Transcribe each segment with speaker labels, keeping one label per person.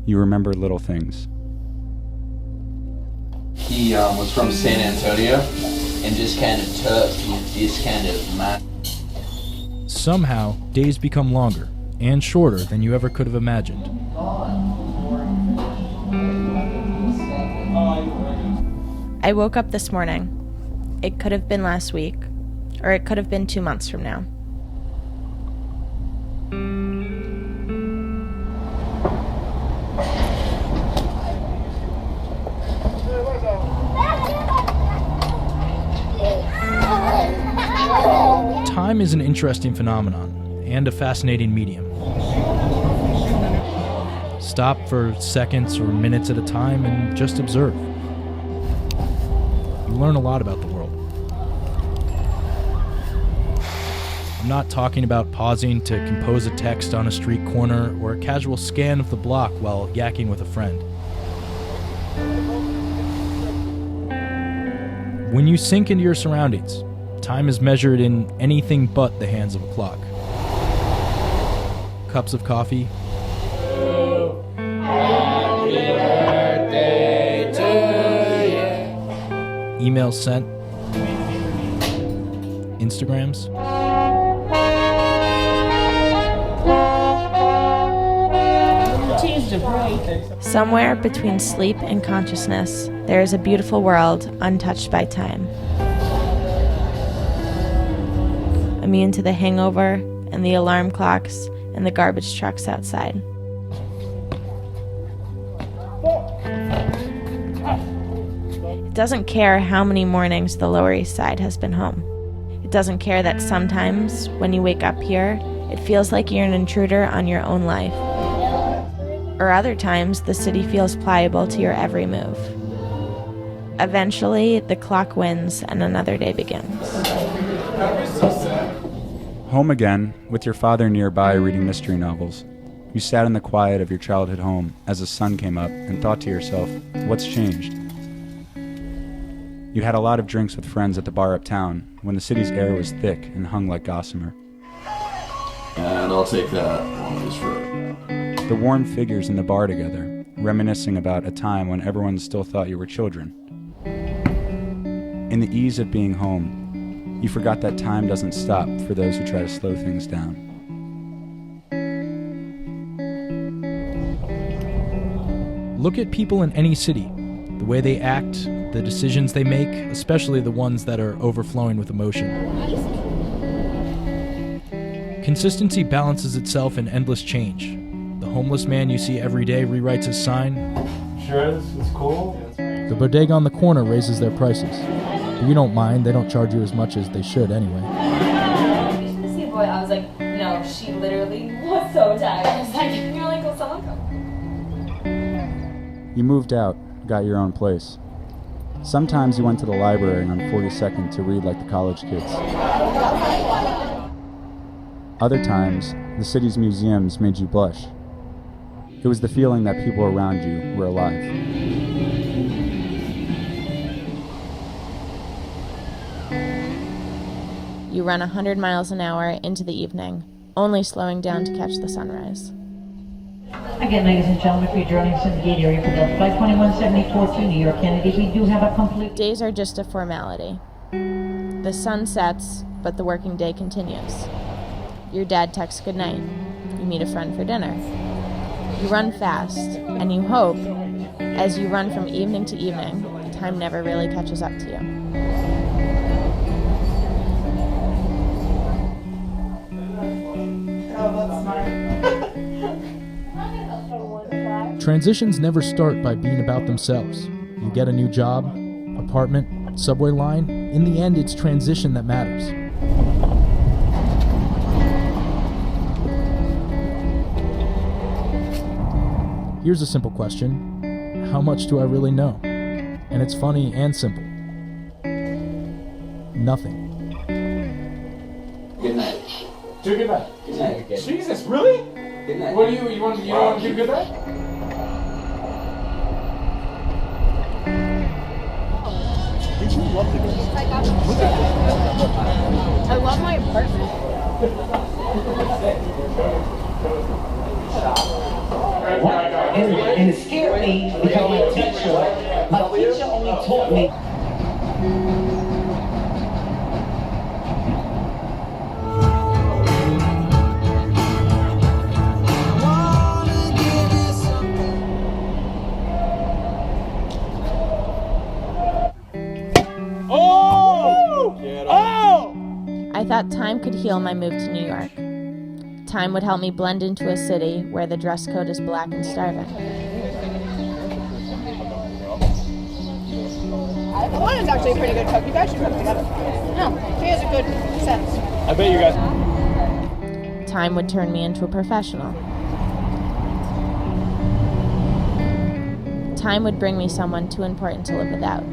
Speaker 1: You remember little things.
Speaker 2: He was from San Antonio and just kind of took this kind of mind.
Speaker 3: Somehow, days become longer and shorter than you ever could have imagined.
Speaker 4: I woke up this morning. It could have been last week, or it could have been 2 months from now.
Speaker 3: Time is an interesting phenomenon and a fascinating medium. Stop for seconds or minutes at a time and just observe. You learn a lot about the world. I'm not talking about pausing to compose a text on a street corner or a casual scan of the block while yakking with a friend. When you sink into your surroundings, time is measured in anything but the hands of a clock. Cups of coffee. Happy birthday to you. Emails sent. Instagrams.
Speaker 4: Somewhere between sleep and consciousness, there is a beautiful world untouched by time. Immune to the hangover and the alarm clocks and the garbage trucks outside. It doesn't care how many mornings the Lower East Side has been home. It doesn't care that sometimes, when you wake up here, it feels like you're an intruder on your own life. Or other times, the city feels pliable to your every move. Eventually, the clock wins and another day begins.
Speaker 1: Home again, with your father nearby reading mystery novels. You sat in the quiet of your childhood home as the sun came up and thought to yourself, what's changed? You had a lot of drinks with friends at the bar uptown when the city's air was thick and hung like gossamer.
Speaker 2: And I'll take that one just for it.
Speaker 1: The worn figures in the bar together, reminiscing about a time when everyone still thought you were children. In the ease of being home, you forgot that time doesn't stop for those who try to slow things down.
Speaker 3: Look at people in any city, the way they act, the decisions they make, especially the ones that are overflowing with emotion. Consistency balances itself in endless change. The homeless man you see every day rewrites his sign.
Speaker 5: Sure is? It's cool?
Speaker 3: The bodega on the corner raises their prices. But you don't mind, they don't charge you as much as they should anyway.
Speaker 6: I used to see a boy, I was like, no, she literally was so tired. I was like, you're like, will someone come?
Speaker 1: You moved out, got your own place. Sometimes you went to the library on 42nd to read like the college kids. Other times, the city's museums made you blush. It was the feeling that people around you were alive.
Speaker 4: You run 100 miles an hour into the evening, only slowing down to catch the sunrise.
Speaker 7: Again, ladies and gentlemen, for your journey to the gate area for the flight 2174 to New York Kennedy, we do have a complete...
Speaker 4: Days are just a formality. The sun sets, but the working day continues. Your dad texts goodnight. You meet a friend for dinner. You run fast, and you hope, as you run from evening to evening, time never really catches up to you.
Speaker 3: Transitions never start by being about themselves. You get a new job, apartment, subway line. In the end, it's transition that matters. Here's a simple question. How much do I really know? And it's funny and simple. Nothing.
Speaker 2: Good night.
Speaker 5: Do good night.
Speaker 2: Good night. Good.
Speaker 5: Jesus, really?
Speaker 2: Good night.
Speaker 5: What do you want to do good night?
Speaker 4: I love my apartment.
Speaker 7: And it scared me because my teacher only taught me.
Speaker 4: I thought time could heal my move to New York. Time would help me blend into a city where the dress code is black and starving.
Speaker 8: Alana's actually a pretty good cook. You guys should cook together. No, she has a good sense.
Speaker 5: I bet you guys.
Speaker 4: Time would turn me into a professional. Time would bring me someone too important to live without.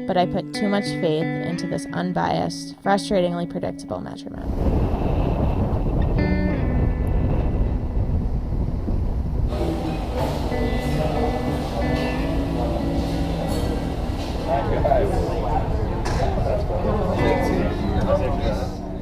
Speaker 4: But I put too much faith into this unbiased, frustratingly predictable metronome.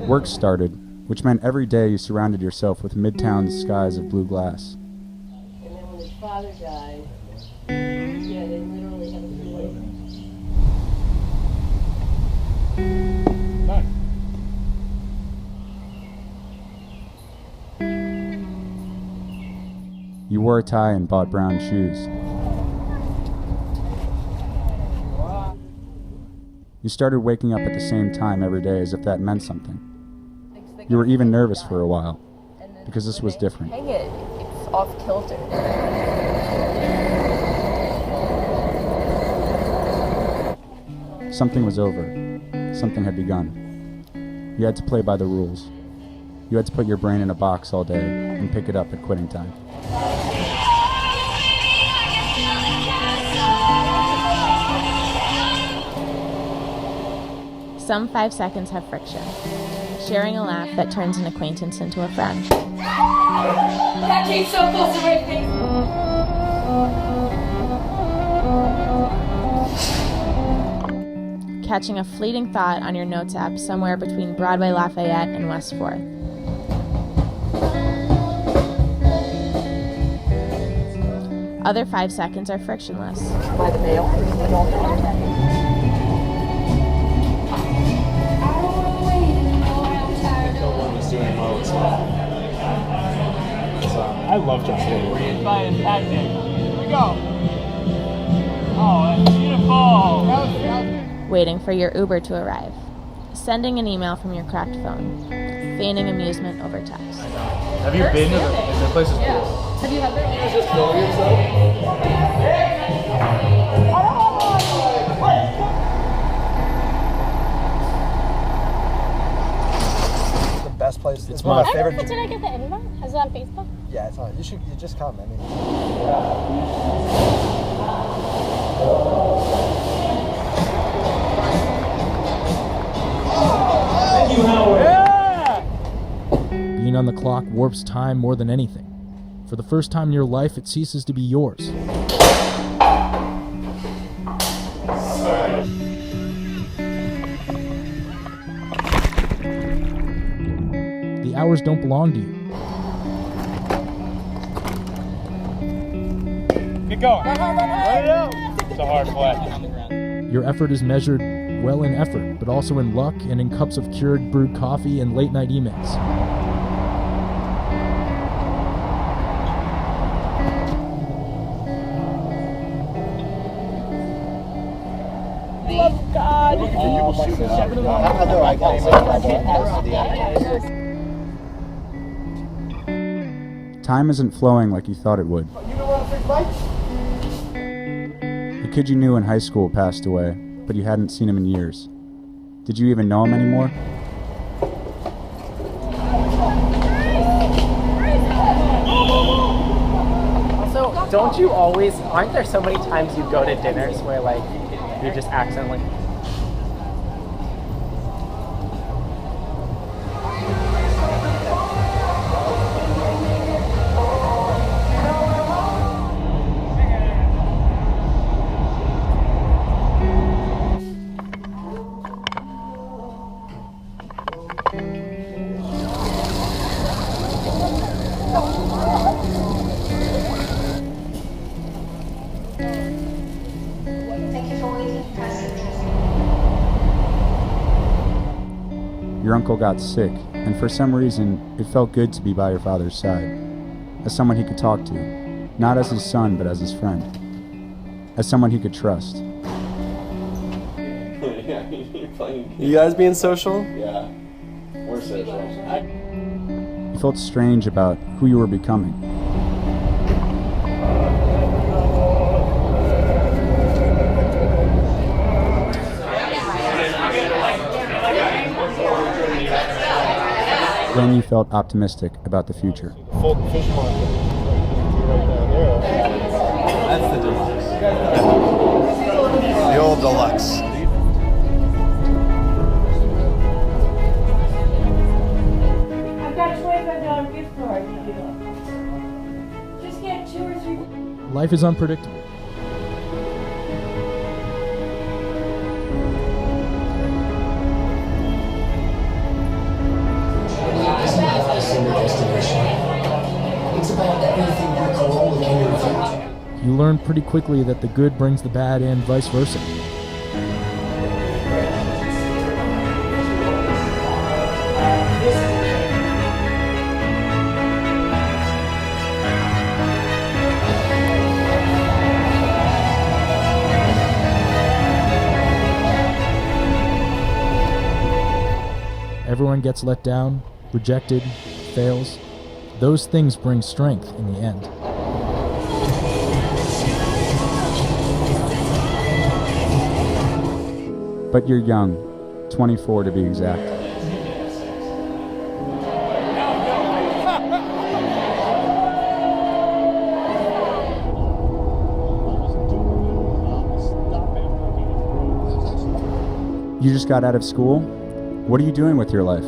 Speaker 1: Work started, which meant every day you surrounded yourself with Midtown's skies of blue glass.
Speaker 7: And then when his father died, yeah, they literally had to do it.
Speaker 1: You wore a tie and bought brown shoes. You started waking up at the same time every day as if that meant something. You were even nervous for a while, because this was different.
Speaker 6: Hang it. It's off kilter.
Speaker 1: Something was over. Something had begun. You had to play by the rules. You had to put your brain in a box all day and pick it up at quitting time.
Speaker 4: Some 5 seconds have friction, sharing a laugh that turns an acquaintance into a friend.
Speaker 6: That came so close to my face.
Speaker 4: Catching a fleeting thought on your notes app somewhere between Broadway Lafayette and West 4th. Other 5 seconds are frictionless.
Speaker 7: By the mail.
Speaker 5: I love John Taylor. Reinspired acting. Here we go. Oh, that's beautiful.
Speaker 4: Waiting for your Uber to arrive. Sending an email from your cracked phone. Feigning amusement over text.
Speaker 5: Have you been to the place? Is cool.
Speaker 6: Have you had that?
Speaker 5: He was just filming himself.
Speaker 9: Best place.
Speaker 5: It's
Speaker 9: one of my
Speaker 5: my
Speaker 9: favorite.
Speaker 6: Did I get the invite? Is it on Facebook?
Speaker 9: Yeah, it's on. You just come. I mean.
Speaker 5: Thank you, Howard. Yeah!
Speaker 3: Being on the clock warps time more than anything. For the first time in your life, it ceases to be yours. The hours don't belong to you.
Speaker 5: Get going. Let it out. It's a hard play.
Speaker 3: Your effort is measured well in effort, but also in luck and in cups of cured brewed coffee and late night emails.
Speaker 8: Love God.
Speaker 9: I know. I got
Speaker 1: Time isn't flowing like you thought it would.
Speaker 9: You know what a big bike?
Speaker 1: The kid you knew in high school passed away, but you hadn't seen him in years. Did you even know him anymore?
Speaker 10: Also, aren't there so many times you go to dinners where, like, you just accidentally
Speaker 1: Your uncle got sick, and for some reason, it felt good to be by your father's side, as someone he could talk to, not as his son, but as his friend, as someone he could trust.
Speaker 10: You guys being social?
Speaker 2: Yeah, we're social.
Speaker 1: You felt strange about who you were becoming. Then you felt optimistic about the future.
Speaker 9: Full fish market. Right down there.
Speaker 10: That's the deluxe.
Speaker 9: The old deluxe.
Speaker 7: I've got a $25 gift card. Just get 2 or 3.
Speaker 3: Life is unpredictable. You learn pretty quickly that the good brings the bad and vice versa. Everyone gets let down, rejected, fails. Those things bring strength in the end.
Speaker 1: But you're young, 24 to be exact. You just got out of school? What are you doing with your life?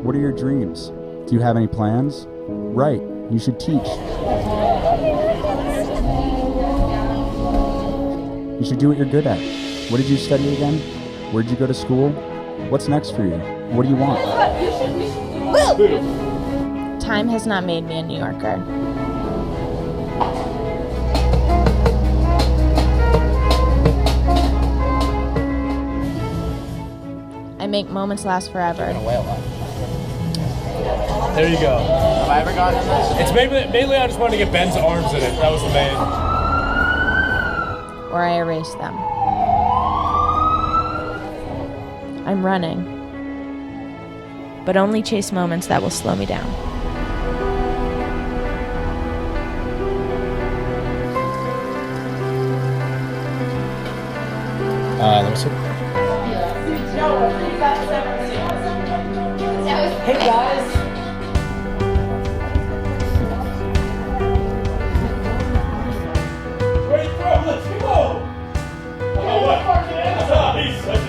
Speaker 1: What are your dreams? Do you have any plans? Right, you should teach. You should do what you're good at. What did you study again? Where'd you go to school? What's next for you? What do you want?
Speaker 4: Time has not made me a New Yorker. I make moments last forever.
Speaker 5: There you go. Have I ever gotten this? It's mainly I just wanted to get Ben's arms in it. That was the main.
Speaker 4: Or I erase them. I'm running, but only chase moments that will slow me down.
Speaker 3: Let me see.
Speaker 6: Hey guys.
Speaker 5: Where you from? Let's go! Oh, what? He's such a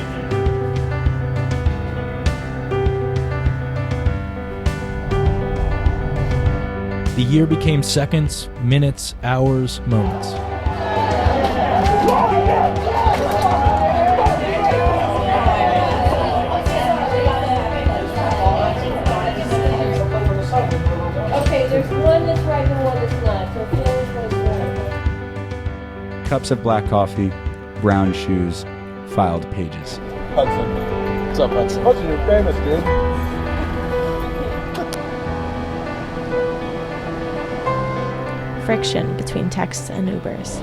Speaker 3: The year became seconds, minutes, hours, moments.
Speaker 6: Okay, there's one that's right and one that's not. So feel which one is right.
Speaker 1: Cups of black coffee, brown shoes, filed pages.
Speaker 10: Hudson. What's up, Hudson?
Speaker 9: Hudson, you're famous, dude.
Speaker 4: Friction between texts and Ubers.